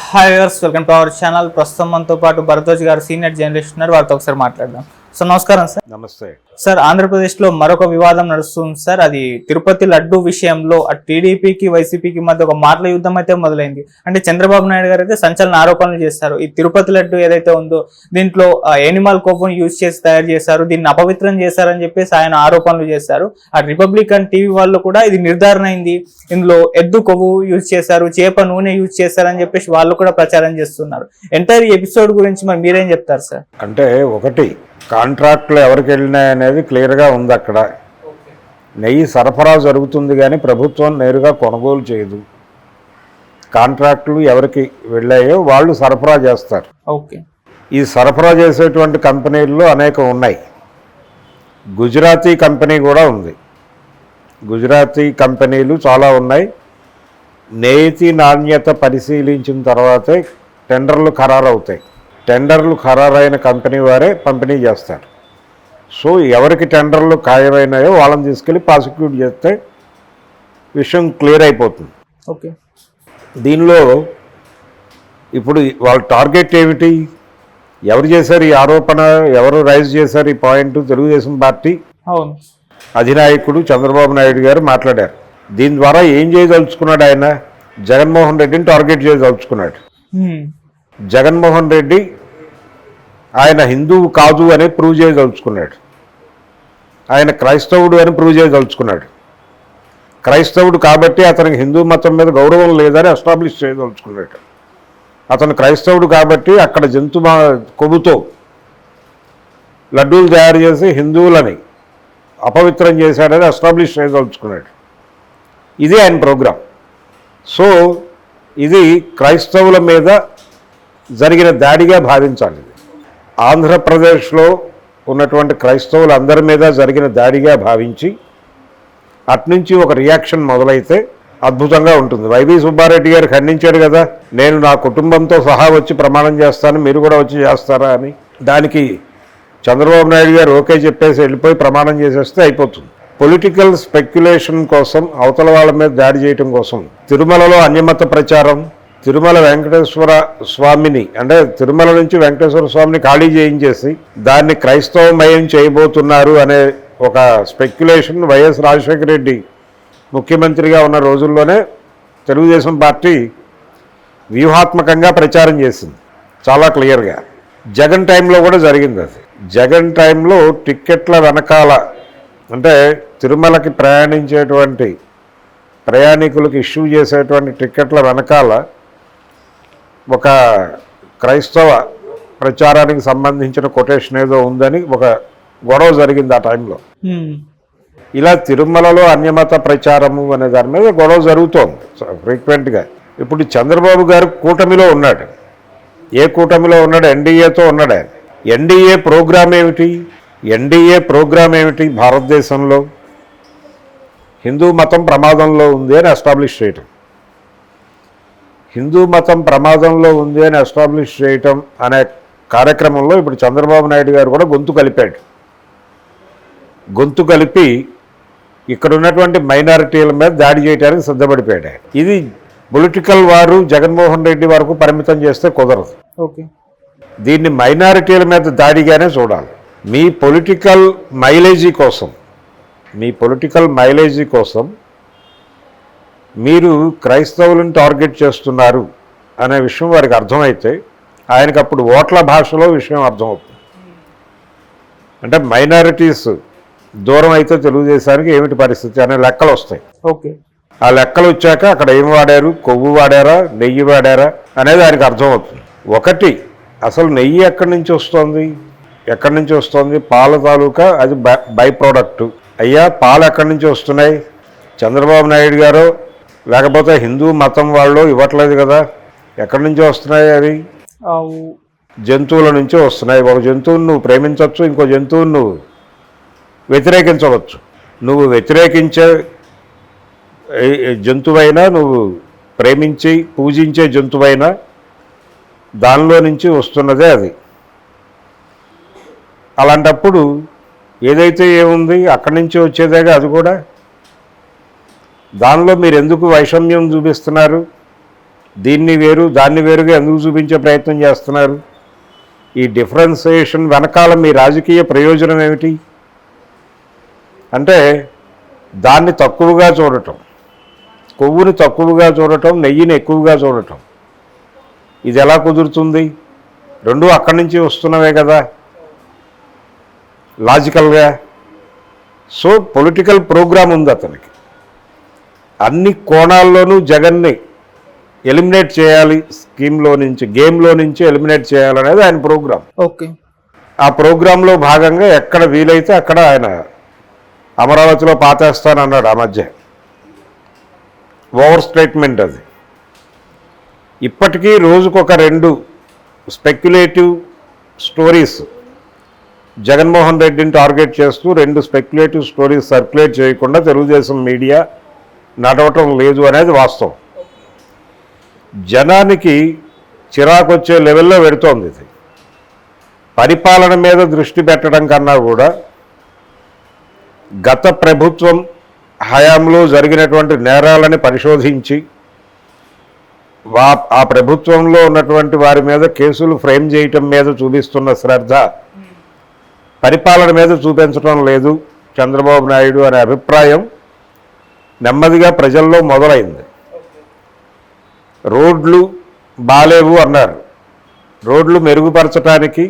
Hi viewers, welcome to our channel. ప్రస్తుతం మనతో పాటు భరద్వాజ్ గారు సీనియర్ జర్నలిస్ట్ ఉన్నారు. వారితో ఒకసారి మాట్లాడదాం. సో నమస్కారం సార్. నమస్తే సార్, ఆంధ్రప్రదేశ్లో మరొక వివాదం నడుస్తుంది సార్. అది తిరుపతి లడ్డు విషయంలో టీడీపీకి వైసీపీకి మధ్య ఒక మాటల యుద్ధం అయితే మొదలైంది. అంటే చంద్రబాబు నాయుడు గారు అయితే సంచలన ఆరోపణలు చేస్తారు. ఈ తిరుపతి లడ్డు ఏదైతే ఉందో దీంట్లో ఎనిమల్ కొవ్వును యూజ్ చేసి తయారు చేశారు, దీన్ని అపవిత్రం చేశారని చెప్పేసి ఆయన ఆరోపణలు చేశారు. ఆ రిపబ్లికన్ టీవీ వాళ్ళు కూడా ఇది నిర్ధారణ అయింది, ఇందులో ఎద్దు కొవ్వు యూజ్ చేశారు, చేప నూనె యూజ్ చేశారని చెప్పేసి వాళ్ళు కూడా ప్రచారం చేస్తున్నారు. ఎంటైర్ ఎపిసోడ్ గురించి మరి మీరేం చెప్తారు సార్? అంటే ఒకటి, కాంట్రాక్టులు ఎవరికి వెళ్ళినాయి అనేది క్లియర్గా ఉంది. అక్కడ నెయ్యి సరఫరా జరుగుతుంది కానీ ప్రభుత్వం నేరుగా కొనుగోలు చేయదు. కాంట్రాక్టులు ఎవరికి వెళ్ళాయో వాళ్ళు సరఫరా చేస్తారు. ఓకే. ఈ సరఫరా చేసేటువంటి కంపెనీల్లో అనేకం ఉన్నాయి. గుజరాతీ కంపెనీ కూడా ఉంది. గుజరాతీ కంపెనీలు చాలా ఉన్నాయి. నేతి నాణ్యత పరిశీలించిన తర్వాతే టెండర్లు ఖరారవుతాయి. టెండర్లు ఖరారైన కంపెనీ వారే పంపిణీ చేస్తారు. సో ఎవరికి టెండర్లు ఖాయమైనాయో వాళ్ళని తీసుకెళ్ళి ప్రాసిక్యూట్ చేస్తే విషయం క్లియర్ అయిపోతుంది. ఓకే. దీనిలో ఇప్పుడు వాళ్ళ టార్గెట్ ఏమిటి, ఎవరు చేశారు ఈ ఆరోపణ, ఎవరు రైజ్ చేశారు ఈ పాయింట్? తెలుగుదేశం పార్టీ అధినాయకుడు చంద్రబాబు నాయుడు గారు మాట్లాడారు. దీని ద్వారా ఏం చేయదలుచుకున్నాడు ఆయన? జగన్మోహన్ రెడ్డిని టార్గెట్ చేయదలుచుకున్నాడు. జగన్మోహన్ రెడ్డి ఆయన హిందువు కాదు అని ప్రూవ్ చేయదలుచుకున్నాడు. ఆయన క్రైస్తవుడు అని ప్రూవ్ చేయదలుచుకున్నాడు. క్రైస్తవుడు కాబట్టి అతనికి హిందూ మతం మీద గౌరవం లేదని ఎస్టాబ్లిష్ చేయదలుచుకున్నాడు. అతను క్రైస్తవుడు కాబట్టి అక్కడ జంతు కొవ్వుతో లడ్డూలు తయారు చేసి హిందువులని అపవిత్రం చేశాడని ఎస్టాబ్లిష్ చేయదలుచుకున్నాడు. ఇది ఆయన ప్రోగ్రాం. సో ఇది క్రైస్తవుల మీద జరిగిన దాడిగా భావించాలి. ఆంధ్రప్రదేశ్లో ఉన్నటువంటి క్రైస్తవులందరి మీద జరిగిన దాడిగా భావించి అట్నుంచి ఒక రియాక్షన్ మొదలైతే అద్భుతంగా ఉంటుంది. వైవి సుబ్బారెడ్డి గారు ఖండించాడు కదా, నేను నా కుటుంబంతో సహా వచ్చి ప్రమాణం చేస్తాను, మీరు కూడా వచ్చి చేస్తారా అని. దానికి చంద్రబాబు నాయుడు గారు ఓకే చెప్పేసి వెళ్ళిపోయి ప్రమాణం చేసేస్తే అయిపోతుంది. పొలిటికల్ స్పెక్యులేషన్ కోసం, అవతల వాళ్ళ మీద దాడి చేయటం కోసం తిరుమలలో అన్యమత ప్రచారం, తిరుమల వెంకటేశ్వర స్వామిని అంటే తిరుమల నుంచి వెంకటేశ్వర స్వామిని ఖాళీ చేయించేసి దాన్ని క్రైస్తవమయం చేయబోతున్నారు అనే ఒక స్పెక్యులేషన్ వైఎస్ రాజశేఖర రెడ్డి ముఖ్యమంత్రిగా ఉన్న రోజుల్లోనే తెలుగుదేశం పార్టీ వ్యూహాత్మకంగా ప్రచారం చేసింది చాలా క్లియర్గా. జగన్ టైంలో కూడా జరిగింది అది. జగన్ టైంలో టిక్కెట్ల వెనకాల అంటే తిరుమలకి ప్రయాణించేటువంటి ప్రయాణికులకు ఇష్యూ చేసేటువంటి టిక్కెట్ల వెనకాల ఒక క్రైస్తవ ప్రచారానికి సంబంధించిన కొటేషన్ ఏదో ఉందని ఒక గొడవ జరిగింది ఆ టైంలో. ఇలా తిరుమలలో అన్యమత ప్రచారము అనే దాని మీద గొడవ జరుగుతోంది ఫ్రీక్వెంట్గా. ఇప్పుడు చంద్రబాబు గారు కూటమిలో ఉన్నాడు. ఏ కూటమిలో ఉన్నాడు? ఎన్డీఏతో ఉన్నాడు ఆయన. ఎన్డీఏ ప్రోగ్రాం ఏమిటి? ఎన్డీఏ ప్రోగ్రాం ఏమిటి? భారతదేశంలో హిందూ మతం ప్రమాదంలో ఉంది అని ఎస్టాబ్లిష్ చేయటం. హిందూ మతం ప్రమాదంలో ఉంది అని ఎస్టాబ్లిష్ చేయటం అనే కార్యక్రమంలో ఇప్పుడు చంద్రబాబు నాయుడు గారు కూడా గొంతు కలిపాడు. గొంతు కలిపి ఇక్కడ ఉన్నటువంటి మైనారిటీల మీద దాడి చేయడానికి సిద్ధపడిపోయాడు. ఇది పొలిటికల్ వారు జగన్మోహన్ రెడ్డి వరకు పరిమితం చేస్తే కుదరదు. ఓకే. దీన్ని మైనారిటీల మీద దాడిగానే చూడాలి. మీ పొలిటికల్ మైలేజీ కోసం మీరు క్రైస్తవులను టార్గెట్ చేస్తున్నారు అనే విషయం వారికి అర్థమైతే ఆయనకు అప్పుడు ఓట్ల భాషలో విషయం అర్థమవుతుంది. అంటే మైనారిటీస్ దూరం అయితే తెలుగుదేశానికి ఏమిటి పరిస్థితి అనే లెక్కలు వస్తాయి. ఓకే. ఆ లెక్కలు వచ్చాక అక్కడ ఏం వాడారు, కొవ్వు వాడారా, నెయ్యి వాడారా అనేది ఆయనకు అర్థమవుతుంది. ఒకటి, అసలు నెయ్యి ఎక్కడి నుంచి వస్తుంది? పాల తాలూకా అది బై ప్రోడక్టు. అయ్యా, పాలు ఎక్కడి నుంచి వస్తున్నాయి? చంద్రబాబు నాయుడు గారు లేకపోతే హిందూ మతం వాళ్ళు ఇవ్వట్లేదు కదా. ఎక్కడి నుంచి వస్తున్నాయి? అవి జంతువుల నుంచి వస్తున్నాయి. ఒక జంతువుని నువ్వు ప్రేమించవచ్చు, ఇంకో జంతువుని నువ్వు వ్యతిరేకించవచ్చు. నువ్వు వ్యతిరేకించే జంతువైనా, నువ్వు ప్రేమించి పూజించే జంతువైనా దానిలో నుంచి వస్తున్నదే అది. అలాంటప్పుడు ఏదైతే ఏముంది అక్కడి నుంచి వచ్చేదేగా అది కూడా. దానిలో మీరు ఎందుకు వైషమ్యం చూపిస్తున్నారు? దీన్ని వేరు దాన్ని వేరుగా ఎందుకు చూపించే ప్రయత్నం చేస్తున్నారు? ఈ డిఫరెన్సియేషన్ వెనకాల మీ రాజకీయ ప్రయోజనం ఏమిటి? అంటే దాన్ని తక్కువగా చూడటం, కొవ్వుని తక్కువగా చూడటం, నెయ్యిని ఎక్కువగా చూడటం. ఇది ఎలా కుదురుతుంది? రెండూ అక్కడి నుంచి వస్తున్నవే కదా లాజికల్గా. సో పొలిటికల్ ప్రోగ్రామ్ ఉంది అతనికి. అన్ని కోణాల్లోనూ జగన్ని ఎలిమినేట్ చేయాలి, స్కీమ్లో నుంచి, గేమ్లో నుంచి ఎలిమినేట్ చేయాలనేది ఆయన ప్రోగ్రాం. ఓకే. ఆ ప్రోగ్రాంలో భాగంగా ఎక్కడ వీలైతే అక్కడ ఆయన అమరావతిలో పాతేస్తానన్నాడు. ఆ మధ్య ఓవర్ స్టేట్మెంట్ అది. ఇప్పటికీ రోజుకొక 2 స్పెక్యులేటివ్ స్టోరీస్ జగన్మోహన్ రెడ్డిని టార్గెట్ చేస్తూ 2 స్పెక్యులేటివ్ స్టోరీస్ సర్క్యులేట్ చేయకుండా తెలుగుదేశం మీడియా నడవటం లేదు అనేది వాస్తవం. జనానికి చిరాకు వచ్చే లెవెల్లో పెడుతోంది ఇది. పరిపాలన మీద దృష్టి పెట్టడం కన్నా కూడా గత ప్రభుత్వం హయాంలో జరిగినటువంటి నేరాలని పరిశోధించి ఆ ప్రభుత్వంలో ఉన్నటువంటి వారి మీద కేసులు ఫ్రేమ్ చేయటం మీద చూపిస్తున్న శ్రద్ధ పరిపాలన మీద చూపించడం లేదు చంద్రబాబు నాయుడు అనే అభిప్రాయం నెమ్మదిగా ప్రజల్లో మొదలైంది. రోడ్లు బాలేవు అన్నారు. రోడ్లు మెరుగుపరచడానికి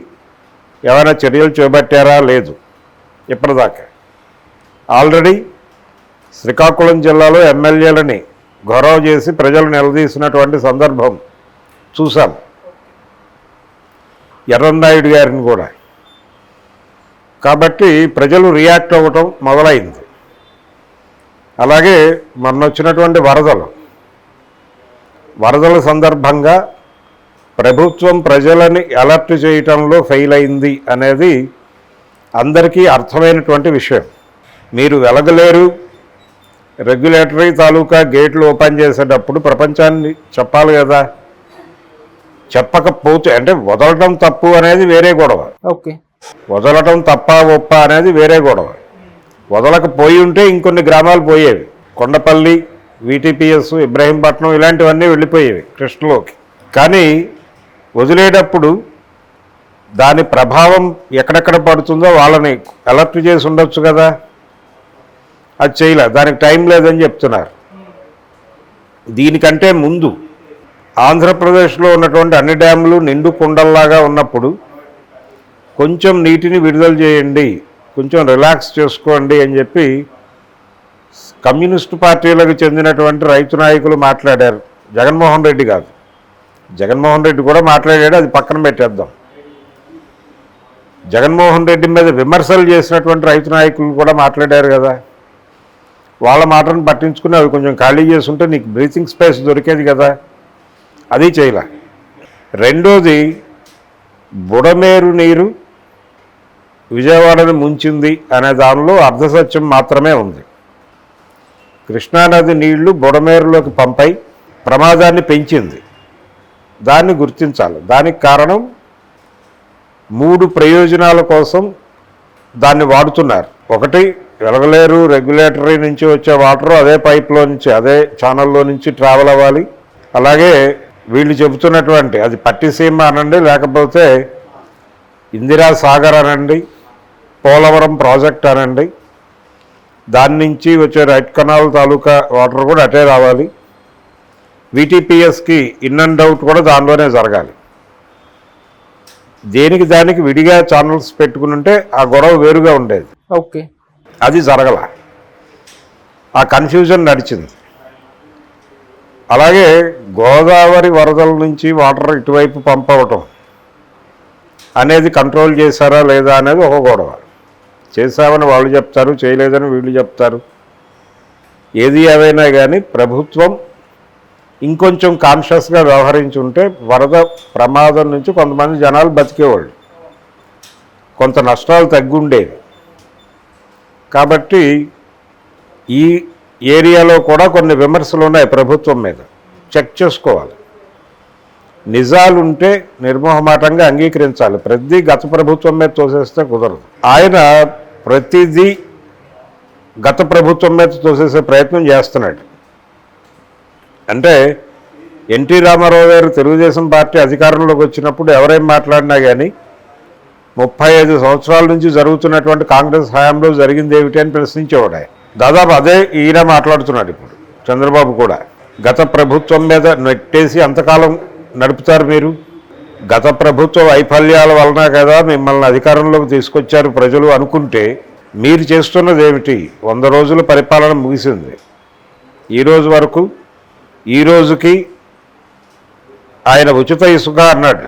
ఏమైనా చర్యలు చేపట్టారా? లేదు ఇప్పటిదాకా. ఆల్రెడీ శ్రీకాకుళం జిల్లాలో ఎమ్మెల్యేలని గౌరవ చేసి ప్రజలు నిలదీసినటువంటి సందర్భం చూసాం. ఎర్రన్నాయుడు గారిని కూడా. కాబట్టి ప్రజలు రియాక్ట్ అవ్వటం మొదలైంది. అలాగే మొన్న వచ్చినటువంటి వరదల సందర్భంగా ప్రభుత్వం ప్రజలని అలర్ట్ చేయటంలో ఫెయిల్ అయింది అనేది అందరికీ అర్థమైనటువంటి విషయం. మీరు వెలగలేరు రెగ్యులేటరీ తాలూకా గేట్లు ఓపెన్ చేసేటప్పుడు ప్రపంచాన్ని చెప్పాలి కదా. చెప్పకపోతే అంటే వదలటం తప్పు అనేది వేరే గొడవ. ఓకే. వదలటం తప్ప ఒప్ప అనేది వేరే గొడవ. వదలకపోయి ఉంటే ఇంకొన్ని గ్రామాలు పోయేవి. కొండపల్లి, వీటీపీఎస్, ఇబ్రహీంపట్నం ఇలాంటివన్నీ వెళ్ళిపోయేవి కృష్ణలోకి. కానీ వదిలేటప్పుడు దాని ప్రభావం ఎక్కడెక్కడ పడుతుందో వాళ్ళని అలర్ట్ చేసి ఉండొచ్చు కదా. అది చేయలే, దానికి టైం లేదని చెప్తున్నారు. దీనికంటే ముందు ఆంధ్రప్రదేశ్లో ఉన్నటువంటి అన్ని డ్యాములు నిండు కుండల్లాగా ఉన్నప్పుడు కొంచెం నీటిని విడుదల చేయండి, కొంచెం రిలాక్స్ చేసుకోండి అని చెప్పి కమ్యూనిస్టు పార్టీలకు చెందినటువంటి రైతు నాయకులు మాట్లాడారు. జగన్మోహన్ రెడ్డి కాదు, జగన్మోహన్ రెడ్డి కూడా మాట్లాడాడు, అది పక్కన పెట్టేద్దాం. జగన్మోహన్ రెడ్డి మీద విమర్శలు చేసినటువంటి రైతు నాయకులు కూడా మాట్లాడారు కదా. వాళ్ళ మాటను పట్టించుకుని అవి కొంచెం ఖాళీ చేసుంటే నీకు బ్రీతింగ్ స్పేస్ దొరికేది కదా. అది చేయలే. రెండోది, బుడమేరు నీరు విజయవాడని ముంచింది అనే దానిలో అర్ధసత్యం మాత్రమే ఉంది. కృష్ణానది నీళ్లు బుడమేరులోకి పంపై ప్రమాదాన్ని పెంచింది. దాన్ని గుర్తించాలి. దానికి కారణం 3 ప్రయోజనాల కోసం దాన్ని వాడుతున్నారు. ఒకటి, వెలగలేరు రెగ్యులేటరీ నుంచి వచ్చే వాటర్ అదే పైప్లో నుంచి, అదే ఛానల్లో నుంచి ట్రావెల్ అవ్వాలి. అలాగే వీళ్ళు చెబుతున్నటువంటి అది పట్టిసీమ అనండి, లేకపోతే ఇందిరా సాగర్ అనండి, పోలవరం ప్రాజెక్ట్ అనండి, దాని నుంచి వచ్చే రైట్ కెనాల్ తాలూకా వాటర్ కూడా అటే రావాలి. వీటీపీఎస్కి ఇన్ అండ్ అవుట్ కూడా దానిలోనే జరగాలి. దేనికి దానికి విడిగా ఛానల్స్ పెట్టుకుని ఉంటే ఆ గొడవ వేరుగా ఉండేది. ఓకే. అది జరగల, ఆ కన్ఫ్యూజన్ నడిచింది. అలాగే గోదావరి వరదల నుంచి వాటర్ ఇటువైపు పంపవటం అనేది కంట్రోల్ చేశారా లేదా అనేది ఒక గొడవ. చేశామని వాళ్ళు చెప్తారు, చేయలేదని వీళ్ళు చెప్తారు. ఏది ఏవైనా కానీ ప్రభుత్వం ఇంకొంచెం కాన్షియస్గా వ్యవహరించి ఉంటే వరద ప్రమాదం నుంచి కొంతమంది జనాలు బతికేవాళ్ళు, కొంత నష్టాలు తగ్గుండేవి. కాబట్టి ఈ ఏరియాలో కూడా కొన్ని విమర్శలు ఉన్నాయి ప్రభుత్వం మీద, చెక్ చేసుకోవాలి. నిజాలుంటే నిర్మోహమాటంగా అంగీకరించాలి. ప్రతిదీ గత ప్రభుత్వం మీద తోసేస్తే కుదరదు. ఆయన ప్రతిదీ గత ప్రభుత్వం మీద తోసేసే ప్రయత్నం చేస్తున్నాడు. అంటే ఎన్టీ రామారావు గారు తెలుగుదేశం పార్టీ అధికారంలోకి వచ్చినప్పుడు ఎవరేం మాట్లాడినా కానీ 35 సంవత్సరాల నుంచి జరుగుతున్నటువంటి కాంగ్రెస్ హయాంలో జరిగింది ఏమిటి అని ప్రశ్నించేవాడు ఆయన. దాదాపు అదే ఈయన మాట్లాడుతున్నాడు ఇప్పుడు చంద్రబాబు కూడా. గత ప్రభుత్వం మీద నెట్టేసి అంతకాలం నడుపుతారు మీరు, గత ప్రభుత్వ వైఫల్యాల వలన కదా మిమ్మల్ని అధికారంలోకి తీసుకొచ్చారు ప్రజలు అనుకుంటే మీరు చేస్తున్నది ఏమిటి? 100 రోజుల పరిపాలన ముగిసింది. ఈరోజు వరకు, ఈ రోజుకి ఆయన ఉచిత ఇసుక అన్నాడు.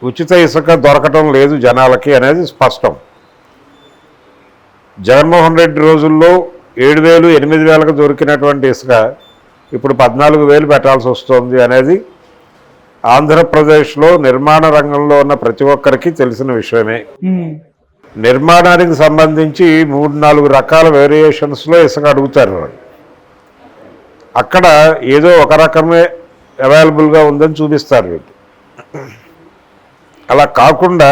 ఉచిత ఇసుక దొరకటం లేదు జనాలకి అనేది స్పష్టం. జగన్మోహన్ రెడ్డి రోజుల్లో 7,000, 8,000కు దొరికినటువంటి ఇసుక ఇప్పుడు 14,000 పెట్టాల్సి వస్తుంది అనేది ఆంధ్రప్రదేశ్లో నిర్మాణ రంగంలో ఉన్న ప్రతి ఒక్కరికి తెలిసిన విషయమే. నిర్మాణానికి సంబంధించి 3-4 రకాల వేరియేషన్స్లో ఇసుక అడుగుతారు. అక్కడ ఏదో ఒక రకమే అవైలబుల్గా ఉందని చూపిస్తారు వీళ్ళు. అలా కాకుండా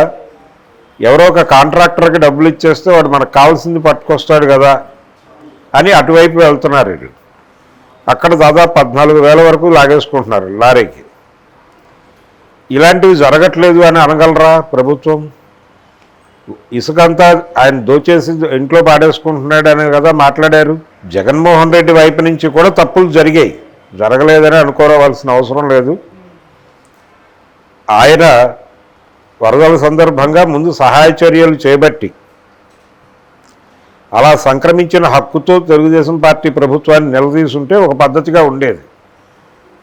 ఎవరో ఒక కాంట్రాక్టర్కి డబ్బులు ఇచ్చేస్తే వాడు మనకు కావాల్సింది పట్టుకొస్తాడు కదా అని అటువైపు వెళ్తున్నారు వీళ్ళు. అక్కడ దాదాపు 14,000 వరకు లాగేసుకుంటున్నారు లారీకి. ఇలాంటివి జరగట్లేదు అని అనగలరా ప్రభుత్వం? ఇసుకంతా ఆయన దోచేసి ఇంట్లో పాడేసుకుంటున్నాడు అని కదా మాట్లాడారు. జగన్మోహన్ రెడ్డి వైపు నుంచి కూడా తప్పులు జరిగాయి, జరగలేదని అనుకోవాల్సిన అవసరం లేదు. ఆయన వరదల సందర్భంగా ముందు సహాయ చర్యలు చేపట్టి అలా సంక్రమించిన హక్కుతో తెలుగుదేశం పార్టీ ప్రభుత్వాన్ని నిలదీసుంటే ఒక పద్ధతిగా ఉండేది.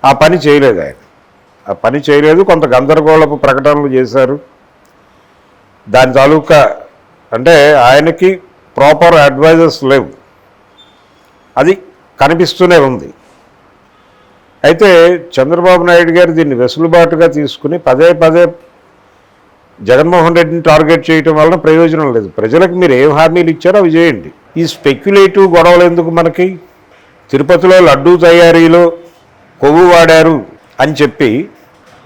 ఆ పని చేయలేదు ఆయన, ఆ పని చేయలేదు. కొంత గందరగోళపు ప్రకటనలు చేశారు. దాని తాలూకా అంటే ఆయనకి ప్రాపర్ అడ్వైజర్స్ లేవు, అది కనిపిస్తూనే ఉంది. అయితే చంద్రబాబు నాయుడు గారు దీన్ని వెసులుబాటుగా తీసుకుని పదే పదే జగన్మోహన్ రెడ్డిని టార్గెట్ చేయటం వలన ప్రయోజనం లేదు. ప్రజలకు మీరు ఏం హామీలు ఇచ్చారో అవి చేయండి. ఈ స్పెక్యులేటివ్ గొడవలు ఎందుకు మనకి? తిరుపతిలో లడ్డూ తయారీలో కొవ్వు వాడారు అని చెప్పి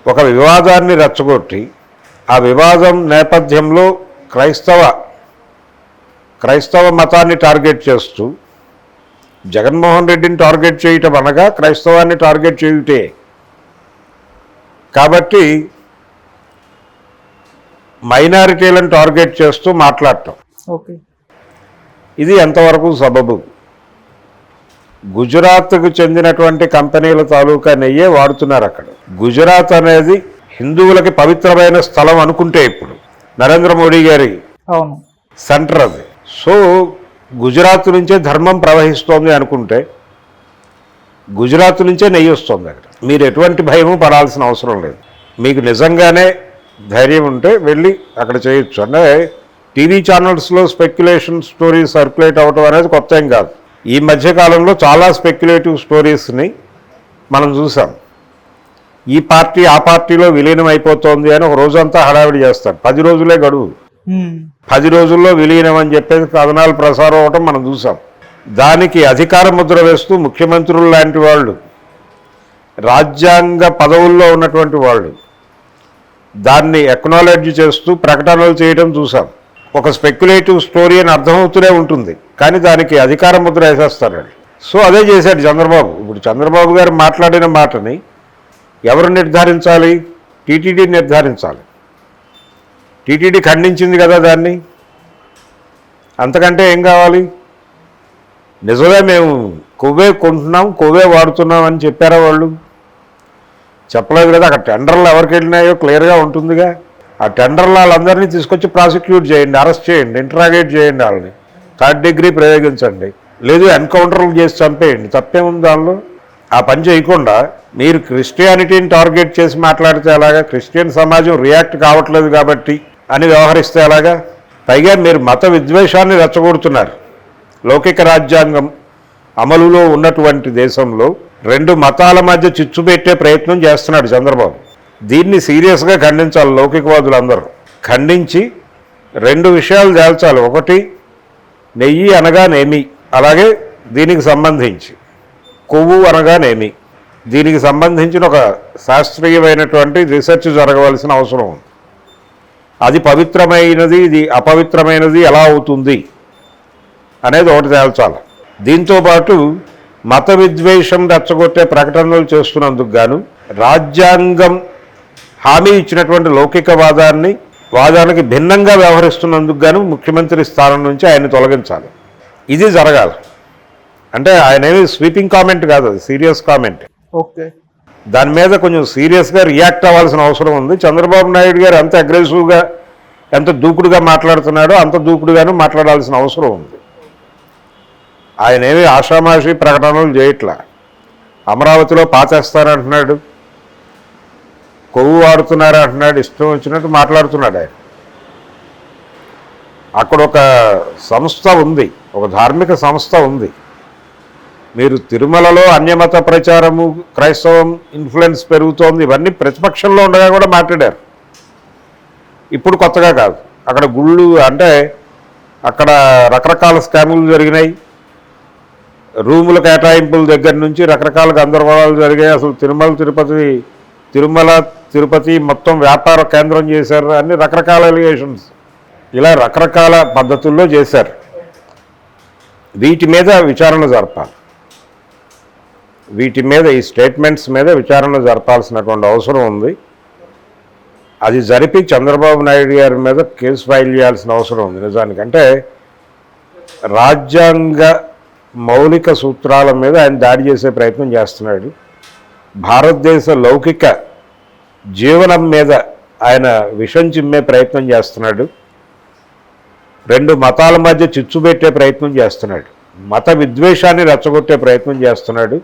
ఒక వివాదాన్ని రెచ్చగొట్టి ఆ వివాదం నేపథ్యంలో క్రైస్తవ మతాన్ని టార్గెట్ చేస్తూ జగన్మోహన్ రెడ్డిని టార్గెట్ చేయటం అనగా క్రైస్తవాన్ని టార్గెట్ చేయుటే. కాబట్టి మైనారిటీలను టార్గెట్ చేస్తూ మాట్లాడటం ఇది ఎంతవరకు సబబు? గుజరాత్కు చెందినటువంటి కంపెనీల తాలూకా నెయ్యే వాడుతున్నారు అక్కడ. గుజరాత్ అనేది హిందువులకి పవిత్రమైన స్థలం అనుకుంటే ఇప్పుడు నరేంద్ర మోడీ గారి సెంటర్ అది. సో గుజరాత్ నుంచే ధర్మం ప్రవహిస్తోంది అనుకుంటే గుజరాత్ నుంచే నెయ్యి వస్తుంది అక్కడ. మీరు ఎటువంటి భయము పడాల్సిన అవసరం లేదు. మీకు నిజంగానే ధైర్యం ఉంటే వెళ్ళి అక్కడ చేయొచ్చు. అంటే టీవీ ఛానల్స్లో స్పెక్యులేషన్ స్టోరీస్ సర్క్యులేట్ అవ్వటం అనేది కొత్త ఏం కాదు. ఈ మధ్యకాలంలో చాలా స్పెక్యులేటివ్ స్టోరీస్ని మనం చూసాం. ఈ పార్టీ ఆ పార్టీలో విలీనం అయిపోతుంది అని ఒక రోజంతా హడావిడి చేస్తాడు. 10 రోజులే గడువు, 10 రోజుల్లో విలీనం అని చెప్పేసి కథనాలు ప్రసారం అవ్వటం మనం చూసాం. దానికి అధికార ముద్ర వేస్తూ ముఖ్యమంత్రులు లాంటి వాళ్ళు, రాజ్యాంగ పదవుల్లో ఉన్నటువంటి వాళ్ళు దాన్ని ఎక్నాలెడ్జ్ చేస్తూ ప్రకటనలు చేయడం చూసాం. ఒక స్పెక్యులేటివ్ స్టోరీ అని అర్థమవుతూనే ఉంటుంది, కానీ దానికి అధికార ముద్ర వేసేస్తారు. సో అదే చేశాడు చంద్రబాబు. ఇప్పుడు చంద్రబాబు గారు మాట్లాడిన మాటని ఎవరు నిర్ధారించాలి? టీటీడీ నిర్ధారించాలి. టీటీడీ ఖండించింది కదా దాన్ని, అంతకంటే ఏం కావాలి? నిజమే మేము కొవ్వే కొంటున్నాం, కొవ్వే వాడుతున్నాం అని చెప్పారా వాళ్ళు? చెప్పలేదు కదా. అక్కడ టెండర్లు ఎవరికి వెళ్ళినాయో క్లియర్గా ఉంటుందిగా. ఆ టెండర్లు వాళ్ళందరినీ తీసుకొచ్చి ప్రాసిక్యూట్ చేయండి, అరెస్ట్ చేయండి, ఇంటరాగేట్ చేయండి, వాళ్ళని 3rd డిగ్రీ ప్రయోగించండి, లేదు ఎన్కౌంటర్లు చేసి చంపేయండి. తప్పేముంది దానిలో? ఆ పని చేయకుండా మీరు క్రిస్టియానిటీని టార్గెట్ చేసి మాట్లాడితే ఎలాగా? క్రిస్టియన్ సమాజం రియాక్ట్ కావట్లేదు కాబట్టి అని వ్యవహరిస్తే ఎలాగా? పైగా మీరు మత విద్వేషాన్ని రెచ్చగొడుతున్నారు. లౌకిక రాజ్యాంగం అమలులో ఉన్నటువంటి దేశంలో 2 మతాల మధ్య చిచ్చు పెట్టే ప్రయత్నం చేస్తున్నాడు చంద్రబాబు. దీన్ని సీరియస్గా ఖండించాలి లౌకికవాదులందరూ. ఖండించి 2 విషయాలు తేల్చాలి. ఒకటి, నెయ్యి అనగానేమి, అలాగే దీనికి సంబంధించి కొవ్వు అనగానేమి, దీనికి సంబంధించిన ఒక శాస్త్రీయమైనటువంటి రీసెర్చ్ జరగవలసిన అవసరం ఉంది. అది పవిత్రమైనది, ఇది అపవిత్రమైనది ఎలా అవుతుంది అనేది ఒకటి తేల్చాలి. దీంతోపాటు మత విద్వేషం రెచ్చగొట్టే ప్రకటనలు చేస్తున్నందుకు గాను రాజ్యాంగం హామీ ఇచ్చినటువంటి వాదానికి భిన్నంగా వ్యవహరిస్తున్నందుకు గాను ముఖ్యమంత్రి స్థానం నుంచి ఆయన తొలగించాలి. ఇది జరగాలి. అంటే ఆయన ఏమి స్వీపింగ్ కామెంట్ కాదు, అది సీరియస్ కామెంట్. ఓకే, దాని మీద కొంచెం సీరియస్గా రియాక్ట్ అవ్వాల్సిన అవసరం ఉంది. చంద్రబాబు నాయుడు గారు ఎంత అగ్రెసివ్గా ఎంత దూకుడుగా మాట్లాడుతున్నాడో అంత దూకుడుగాను మాట్లాడాల్సిన అవసరం ఉంది. ఆయన ఏమి ఆషామాషి ప్రకటనలు చేయట్లా. అమరావతిలో పాచేస్తానంటున్నాడు, కొవ్వు వాడుతున్నారు అంటున్నాడు, ఇష్టం వచ్చినట్టు మాట్లాడుతున్నాడు ఆయన. అక్కడ ఒక సంస్థ ఉంది, ఒక ధార్మిక సంస్థ ఉంది. మీరు తిరుమలలో అన్యమత ప్రచారము, క్రైస్తవం ఇన్ఫ్లుయెన్స్ పెరుగుతోంది, ఇవన్నీ ప్రతిపక్షంలో ఉండగా కూడా మాట్లాడారు. ఇప్పుడు కొత్తగా కాదు. అక్కడ గుళ్ళు అంటే అక్కడ రకరకాల స్కాములు జరిగినాయి. రూముల కేటాయింపుల దగ్గర నుంచి రకరకాల గందరగోళాలు జరిగాయి. అసలు తిరుమల తిరుపతి మొత్తం వ్యాపార కేంద్రం చేశారు, అన్ని రకరకాల ఎలిగేషన్స్ ఇలా రకరకాల పద్ధతుల్లో చేశారు. వీటి మీద విచారణ జరపాలి. వీటి మీద ఈ స్టేట్మెంట్స్ మీద విచారణ జరపాల్సినటువంటి అవసరం ఉంది. అది జరిపి చంద్రబాబు నాయుడు గారి మీద కేసు ఫైల్ చేయాల్సిన అవసరం ఉంది. నిజానికంటే రాజ్యాంగ మౌలిక సూత్రాల మీద ఆయన దాడి చేసే ప్రయత్నం చేస్తున్నాడు. భారతదేశ లౌకిక జీవనం మీద ఆయన విషం చిమ్మే ప్రయత్నం చేస్తున్నాడు. రెండు మతాల మధ్య చిచ్చు పెట్టే ప్రయత్నం చేస్తున్నాడు. మత విద్వేషాన్ని రెచ్చగొట్టే ప్రయత్నం చేస్తున్నాడు.